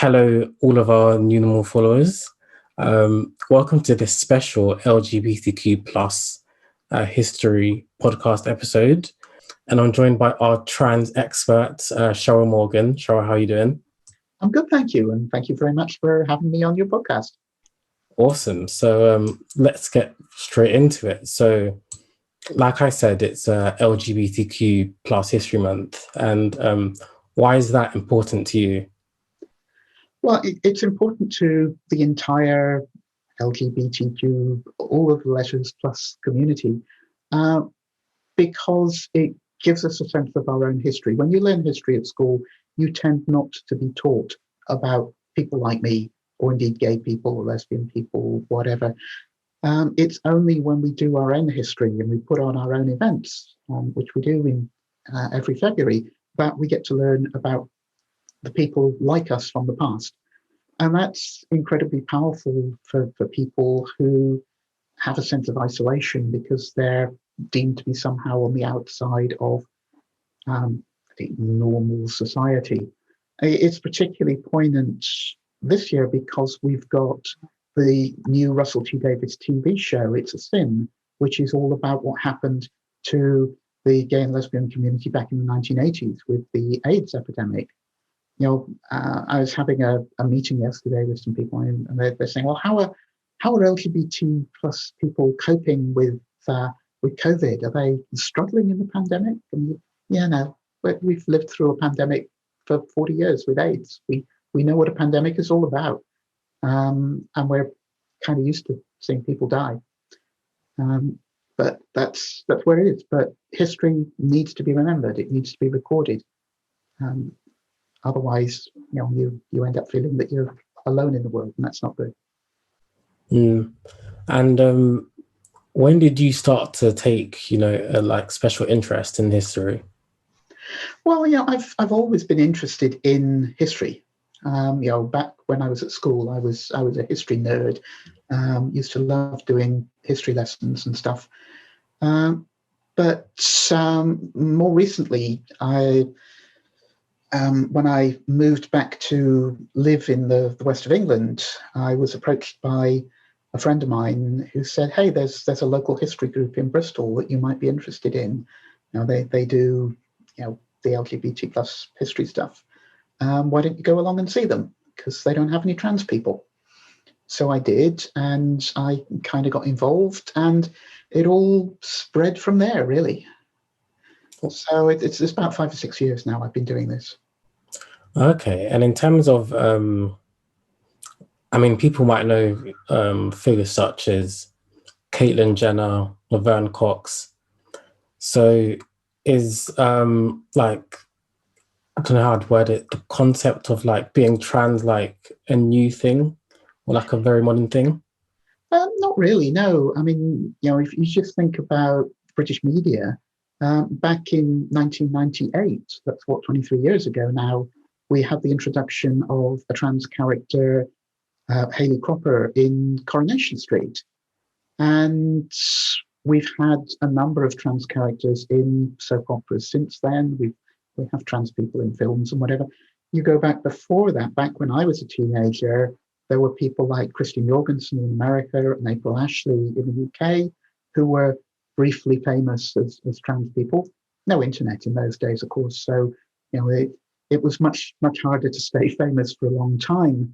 Hello, all of our New Normal followers. Welcome to this special LGBTQ plus history podcast episode. And I'm joined by our trans expert, Cheryl Morgan. Cheryl, how are you doing? I'm good, thank you. And thank you very much for having me on your podcast. Awesome. So let's get straight into it. So, like I said, it's LGBTQ plus History Month. And why is that important to you? Well, it's important to the entire LGBTQ, all of the letters plus community, because it gives us a sense of our own history. When you learn history at school, you tend not to be taught about people like me, or indeed gay people, or lesbian people, whatever. It's only when we do our own history and we put on our own events, which we do in every February, that we get to learn about the people like us from the past. And that's incredibly powerful for people who have a sense of isolation because they're deemed to be somehow on the outside of the normal society. It's particularly poignant this year because we've got the new Russell T Davies TV show, It's a Sin, which is all about what happened to the gay and lesbian community back in the 1980s with the AIDS epidemic. I was having a meeting yesterday with some people, and they're saying, "Well, how are LGBT plus people coping with COVID? Are they struggling in the pandemic?" And no, we've lived through a pandemic for 40 years with AIDS. We know what a pandemic is all about, and we're kind of used to seeing people die. But that's where it is. But history needs to be remembered. It needs to be recorded. Otherwise, you end up feeling that you're alone in the world, and that's not good. And when did you start to take, a special interest in history? Well, I've always been interested in history. Back when I was at school, I was a history nerd. Used to love doing history lessons and stuff. But more recently, when I moved back to live in the west of England, I was approached by a friend of mine who said, "Hey, there's a local history group in Bristol that you might be interested in. They do the LGBT plus history stuff. Why don't you go along and see them? Because they don't have any trans people." So I did, and I kind of got involved, and it all spread from there, really. So it's about 5 or 6 years now I've been doing this. Okay, and in terms of, people might know figures such as Caitlyn Jenner, Laverne Cox. So is I don't know how I'd word it, the concept of being trans a new thing or a very modern thing? Not really, no. If you just think about British media, back in 1998, that's 23 years ago now, we had the introduction of a trans character, Hayley Cropper, in Coronation Street. And we've had a number of trans characters in soap operas since then. We have trans people in films and whatever. You go back before that, back when I was a teenager, there were people like Christian Jorgensen in America and April Ashley in the UK who were briefly famous as trans people. No internet in those days, of course. So, it was much, much harder to stay famous for a long time.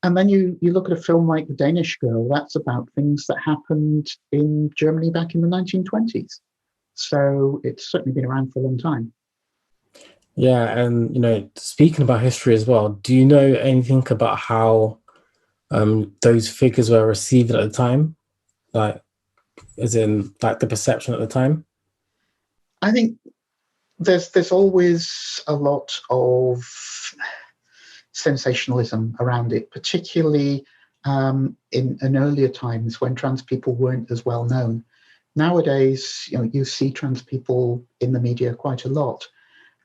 And then you look at a film like The Danish Girl, that's about things that happened in Germany back in the 1920s. So it's certainly been around for a long time. Yeah, and, speaking about history as well, do you know anything about how those figures were received at the time? As in, the perception at the time? I think there's always a lot of sensationalism around it, particularly in earlier times when trans people weren't as well known. Nowadays, you see trans people in the media quite a lot.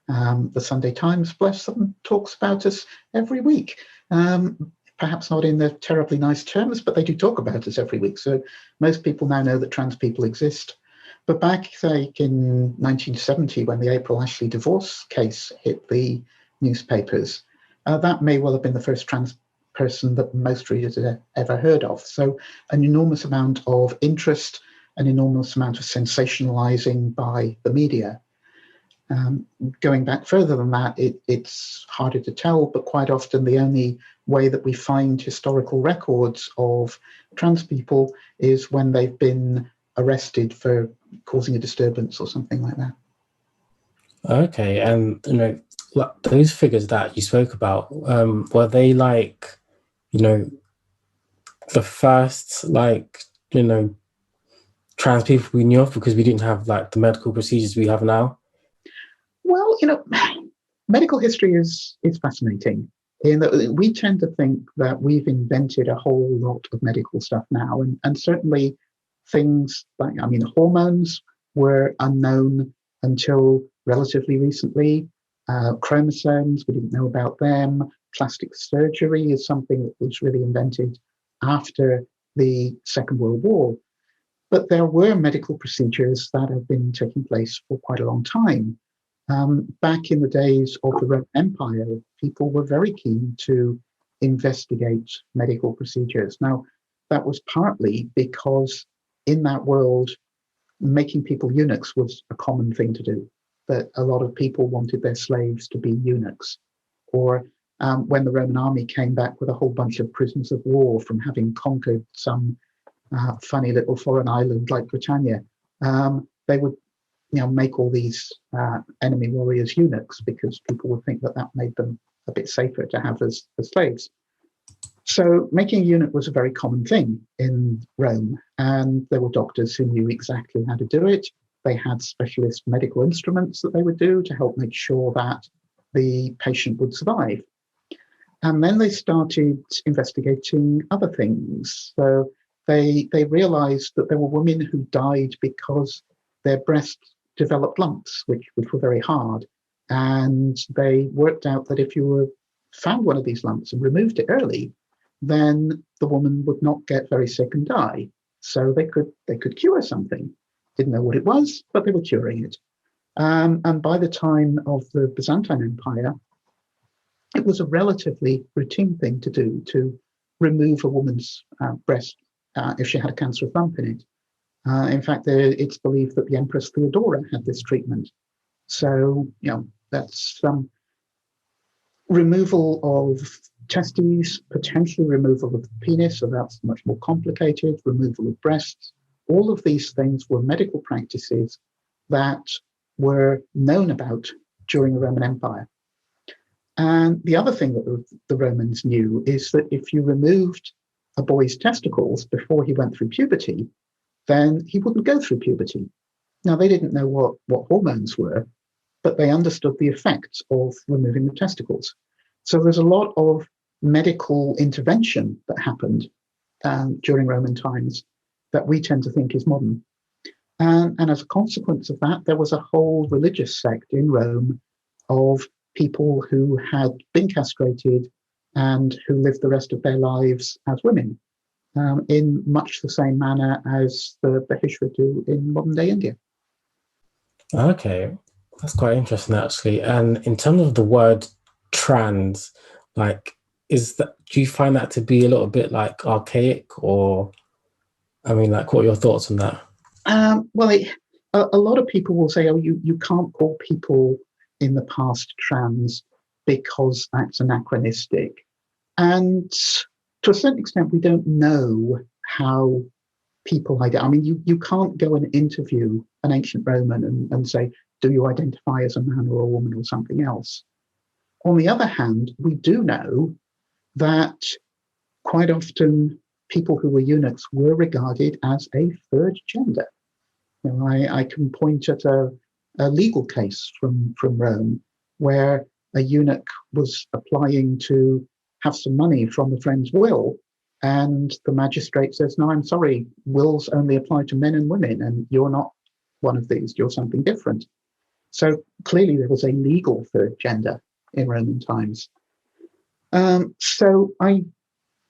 The Sunday Times, bless them, talks about us every week. Perhaps not in the terribly nice terms, but they do talk about us every week. So most people now know that trans people exist. But back, in 1970, when the April Ashley divorce case hit the newspapers, that may well have been the first trans person that most readers had ever heard of. So an enormous amount of interest, an enormous amount of sensationalizing by the media. Going back further than that, it's harder to tell, but quite often the only way that we find historical records of trans people is when they've been arrested for causing a disturbance or something like that. Okay, and like those figures that you spoke about, were they like, the first trans people we knew of, because we didn't have like the medical procedures we have now? Well, medical history is fascinating. In that we tend to think that we've invented a whole lot of medical stuff now, and certainly things like, hormones were unknown until relatively recently. Chromosomes, we didn't know about them. Plastic surgery is something that was really invented after the Second World War. But there were medical procedures that have been taking place for quite a long time. Back in the days of the Roman Empire, people were very keen to investigate medical procedures. Now, that was partly because in that world, making people eunuchs was a common thing to do, that a lot of people wanted their slaves to be eunuchs. Or when the Roman army came back with a whole bunch of prisoners of war from having conquered some funny little foreign island like Britannia, they would make all these enemy warriors eunuchs, because people would think that made them a bit safer to have as slaves. So making a eunuch was a very common thing in Rome, and there were doctors who knew exactly how to do it. They had specialist medical instruments that they would do to help make sure that the patient would survive. And then they started investigating other things. So they realized that there were women who died because their breasts developed lumps, which were very hard. And they worked out that if you found one of these lumps and removed it early, then the woman would not get very sick and die. So they could cure something. Didn't know what it was, but they were curing it. And by the time of the Byzantine Empire, it was a relatively routine thing to do, to remove a woman's breast if she had a cancerous lump in it. In fact, it's believed that the Empress Theodora had this treatment. So, that's removal of testes, potentially removal of the penis, so that's much more complicated, removal of breasts. All of these things were medical practices that were known about during the Roman Empire. And the other thing that the Romans knew is that if you removed a boy's testicles before he went through puberty, then he wouldn't go through puberty. Now, they didn't know what hormones were, but they understood the effects of removing the testicles. So there's a lot of medical intervention that happened during Roman times that we tend to think is modern. And as a consequence of that, there was a whole religious sect in Rome of people who had been castrated and who lived the rest of their lives as women, in much the same manner as the Hijra do in modern day India. Okay, that's quite interesting actually. And in terms of the word trans, do you find that to be a little bit like archaic, or what are your thoughts on that? A lot of people will say, you can't call people in the past trans because that's anachronistic. And to a certain extent, we don't know how people identify. You can't go and interview an ancient Roman and say, do you identify as a man or a woman or something else? On the other hand, we do know that quite often people who were eunuchs were regarded as a third gender. I can point at a legal case from Rome where a eunuch was applying to have some money from a friend's will, and the magistrate says, no, I'm sorry, wills only apply to men and women, and you're not one of these, you're something different. So clearly there was a legal third gender in Roman times.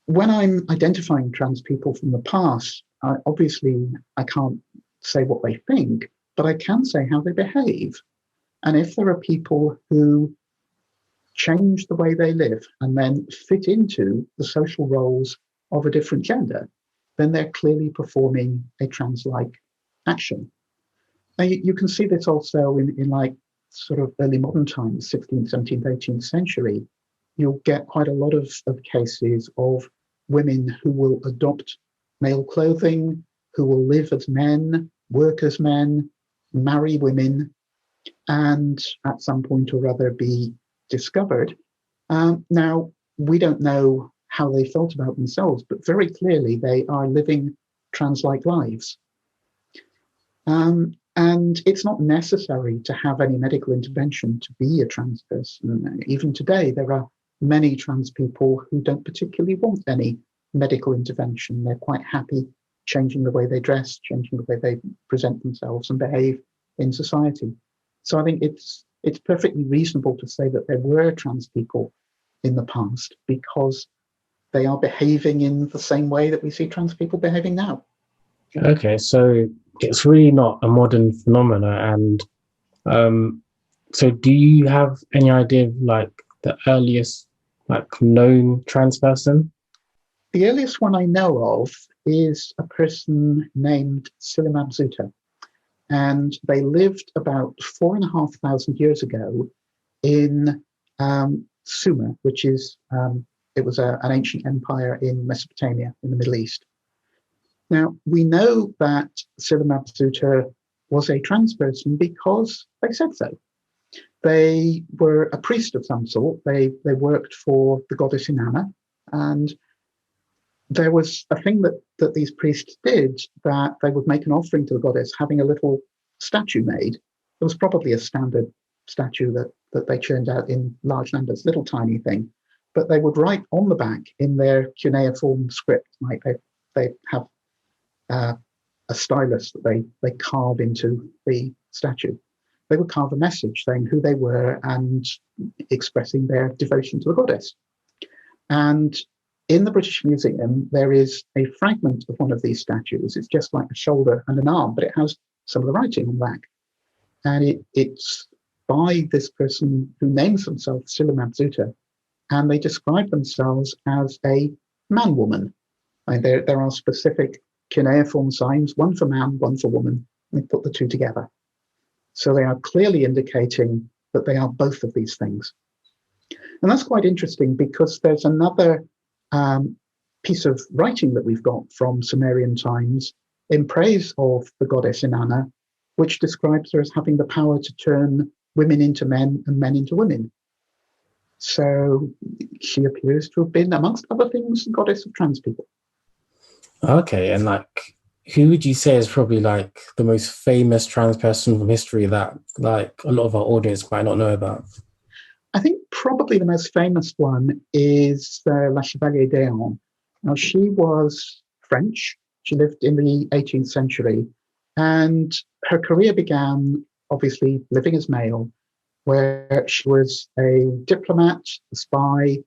When I'm identifying trans people from the past, obviously I can't say what they think, but I can say how they behave. And if there are people who change the way they live, and then fit into the social roles of a different gender, then they're clearly performing a trans-like action. And you can see this also in like sort of early modern times, 16th, 17th, 18th century. You'll get quite a lot of cases of women who will adopt male clothing, who will live as men, work as men, marry women, and at some point or other be discovered. Now, we don't know how they felt about themselves, but very clearly they are living trans-like lives. And it's not necessary to have any medical intervention to be a trans person. Even today, there are many trans people who don't particularly want any medical intervention. They're quite happy changing the way they dress, changing the way they present themselves and behave in society. So I think it's perfectly reasonable to say that there were trans people in the past because they are behaving in the same way that we see trans people behaving now. Okay, so it's really not a modern phenomenon. And so do you have any idea of like the earliest like known trans person? The earliest one I know of is a person named Sila Mabzuta, and they lived about 4,500 years ago in Sumer, which is it was an ancient empire in Mesopotamia in the Middle East. Now, we know that Sila Mabzuta was a trans person because they said so. They were a priest of some sort. They worked for the goddess Inanna, and there was a thing that these priests did, that they would make an offering to the goddess, having a little statue made. It was probably a standard statue that they churned out in large numbers, little tiny thing. But they would write on the back in their cuneiform script, like they have a stylus that they carve into the statue. They would carve a message saying who they were and expressing their devotion to the goddess. And in the British Museum, there is a fragment of one of these statues. It's just like a shoulder and an arm, but it has some of the writing on the back. And it's by this person who names themselves Sila Mabzuta, and they describe themselves as a man-woman. And there are specific cuneiform signs, one for man, one for woman, and they put the two together. So they are clearly indicating that they are both of these things. And that's quite interesting because there's another piece of writing that we've got from Sumerian times in praise of the goddess Inanna, which describes her as having the power to turn women into men and men into women. So she appears to have been, amongst other things, the goddess of trans people. Okay, and like, who would you say is probably like the most famous trans person from history that like a lot of our audience might not know about? I think probably the most famous one is La Chevalier d'Eon. Now, she was French. She lived in the 18th century, and her career began, obviously, living as male, where she was a diplomat, a spy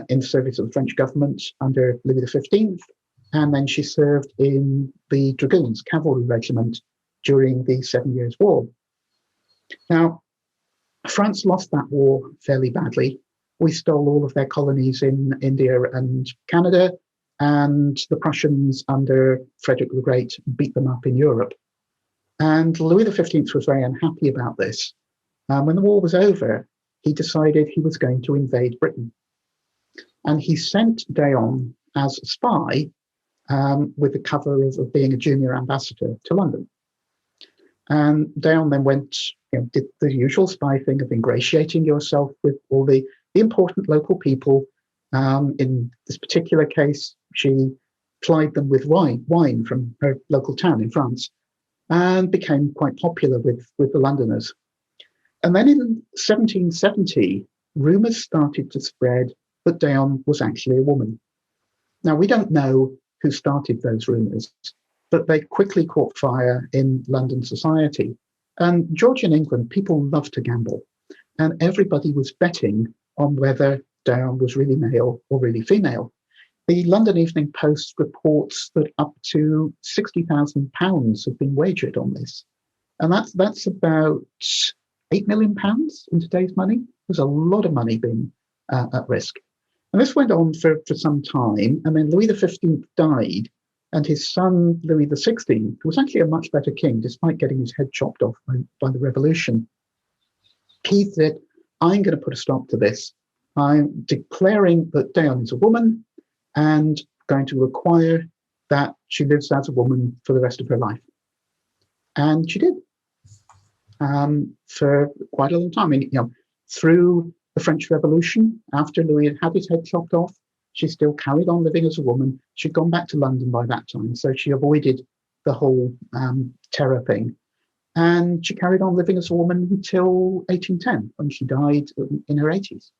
in the service of the French government under Louis XV, and then she served in the Dragoons cavalry regiment during the 7 Years' War. Now, France lost that war fairly badly. We stole all of their colonies in India and Canada, and the Prussians under Frederick the Great beat them up in Europe. And Louis XV was very unhappy about this. When the war was over, he decided he was going to invade Britain. And he sent d'Eon as a spy with the cover of being a junior ambassador to London. And d'Eon then went, did the usual spy thing of ingratiating yourself with all the important local people. In this particular case, she plied them with wine from her local town in France, and became quite popular with the Londoners. And then in 1770, rumours started to spread that d'Eon was actually a woman. Now, we don't know who started those rumours, but they quickly caught fire in London society. And Georgian England, people love to gamble, and everybody was betting on whether d'Eon was really male or really female. The London Evening Post reports that up to £60,000 have been wagered on this. And that's about £8 million in today's money. There's a lot of money being at risk. And this went on for some time. And then Louis XV died, and his son, Louis XVI, who was actually a much better king, despite getting his head chopped off by the revolution, he said, I'm going to put a stop to this. I'm declaring that Diane is a woman and going to require that she lives as a woman for the rest of her life. And she did for quite a long time. I mean, through the French Revolution, after Louis had his head chopped off, she still carried on living as a woman. She'd gone back to London by that time, so she avoided the whole terror thing. And she carried on living as a woman until 1810, when she died in her 80s.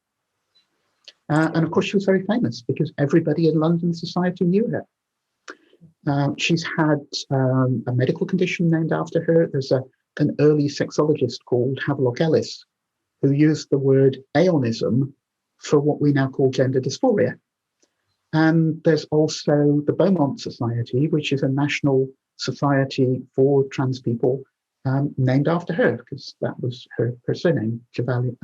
And of course, she was very famous because everybody in London society knew her. She's had a medical condition named after her. There's an early sexologist called Havelock Ellis who used the word aeonism for what we now call gender dysphoria. And there's also the Beaumont Society, which is a national society for trans people, named after her, because that was her surname, Chevalier.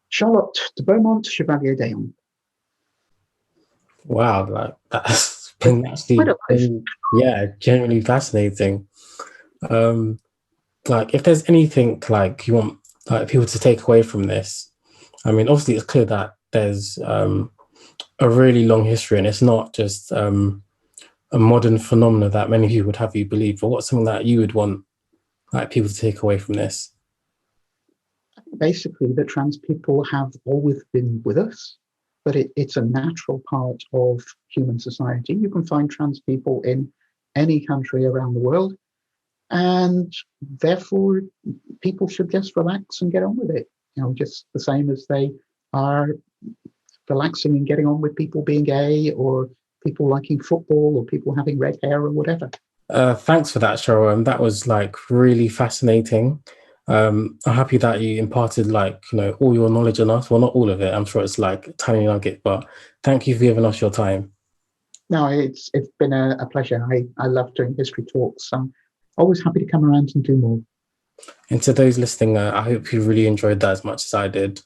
Charlotte de Beaumont Chevalier d'Eon. Wow, like that's been actually genuinely fascinating. Like, if there's anything like you want like people to take away from this, I mean, obviously it's clear that there's a really long history, and it's not just a modern phenomenon that many people would have you believe. But what's something that you would want like people to take away from this? Basically, that trans people have always been with us, but it's a natural part of human society. You can find trans people in any country around the world, and therefore people should just relax and get on with it. Just the same as they are relaxing and getting on with people being gay, or people liking football, or people having red hair, or whatever. Thanks for that, Cheryl. That was like really fascinating. I'm happy that you imparted all your knowledge on us. Well, not all of it. I'm sure it's like a tiny nugget, but thank you for giving us your time. No, it's been a pleasure. I love doing history talks. I'm always happy to come around and do more. And to those listening, I hope you really enjoyed that as much as I did.